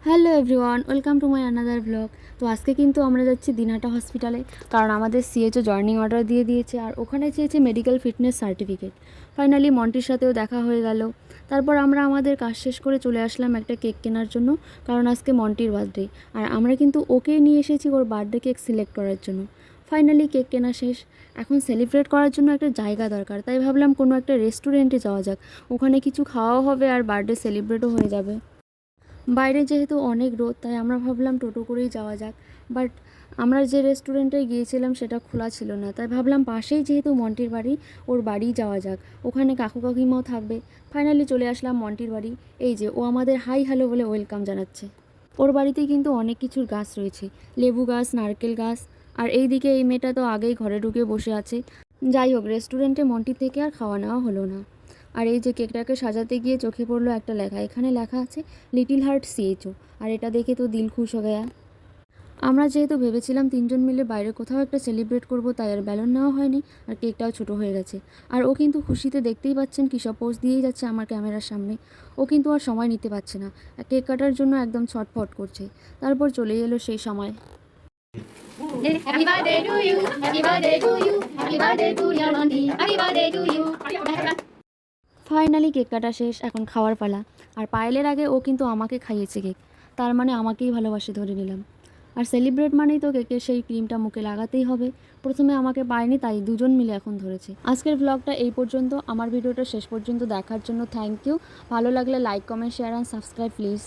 Hello everyone, welcome to my another blog. তো আজকে কিন্তু আমরা যাচ্ছি দিনহাটা হসপিটালে, কারণ আমাদের সিএচও জয়েনিং অর্ডার দিয়ে দিয়েছে আর ওখানে চেয়েছে মেডিকেল ফিটনেস সার্টিফিকেট। ফাইনালি মন্টির সাথেও দেখা হয়ে গেল। তারপর আমরা আমাদের কাজ শেষ করে চলে আসলাম একটা কেক কেনার জন্য, কারণ আজকে মন্টির বার্থডে আর আমরা কিন্তু ওকে নিয়ে এসেছি ওর বার্থডে কেক সিলেক্ট করার জন্য। ফাইনালি কেক কেনা শেষ। এখন সেলিব্রেট করার জন্য একটা জায়গা দরকার, তাই ভাবলাম কোনো একটা রেস্টুরেন্টে যাওয়া যাক। ওখানে কিছু খাওয়াও হবে আর বার্থডে সেলিব্রেটও হয়ে যাবে। বাইরে যেহেতু অনেক রোদ, তাই আমরা ভাবলাম টোটো করেই যাওয়া যাক। বাট আমরা যে রেস্টুরেন্টে গিয়েছিলাম সেটা খোলা ছিল না, তাই ভাবলাম পাশেই যেহেতু মন্টির বাড়ি, ওর বাড়ি যাওয়া যাক, ওখানে কাকু কাকিমাও থাকবে। ফাইনালি চলে আসলাম মন্টির বাড়ি। এই যে ও আমাদের হাই হ্যালো বলে ওয়েলকাম জানাচ্ছে। ওর বাড়িতেই কিন্তু অনেক কিছুর গাছ রয়েছে, লেবু গাছ, নারকেল গাছ। আর এই দিকে এই মেয়েটা তো আগেই ঘরে ঢুকে বসে আছে। যাই হোক, রেস্টুরেন্টে মন্টি থেকে আর খাওয়া নেওয়া হলো না। আর এই যে কেকটাকে সাজাতে গিয়ে চোখে পড়লো একটা লেখা, এখানে লেখা আছে লিটিল হার্ট সিএইচও। আর এটা দেখে তো দিল খুশ হয়ে গেয়া। আমরা যেহেতু ভেবেছিলাম তিনজন মিলে বাইরে কোথাও একটা সেলিব্রেট করব, তাই আর ব্যালুন নেওয়া হয়নি আর কেকটাও ছোটো হয়ে গেছে। আর ও কিন্তু খুশিতে দেখতেই পাচ্ছেন কী সব পোজ দিয়েই যাচ্ছে আমার ক্যামেরার সামনে। ও কিন্তু আর সময় নিতে পারছে না, কেক কাটার জন্য একদম ছটফট করছে। তারপর চলে এলো সেই সময়। Happy birthday to you, happy birthday to you, happy birthday to your Monty, happy birthday to you. Finally cake কাটা শেষ, এখন খাওয়ার পালা। আর পায়েলের আগে ও কিন্তু আমাকে খাইয়েছে কেক, তার মানে আমাকেই ভালোবাসে ধরে নিলাম। আর সেলিব্রেট মানেই তো কেকের সেই ক্রিমটা মুখে লাগাতেই হবে। প্রথমে আমাকে পায়নি, তাই দুজন মিলে এখন ধরেছে। আজকের ব্লগটা এই পর্যন্ত। আমার ভিডিওটা শেষ পর্যন্ত দেখার জন্য থ্যাংক ইউ। ভালো লাগলে like, comment, share and subscribe please.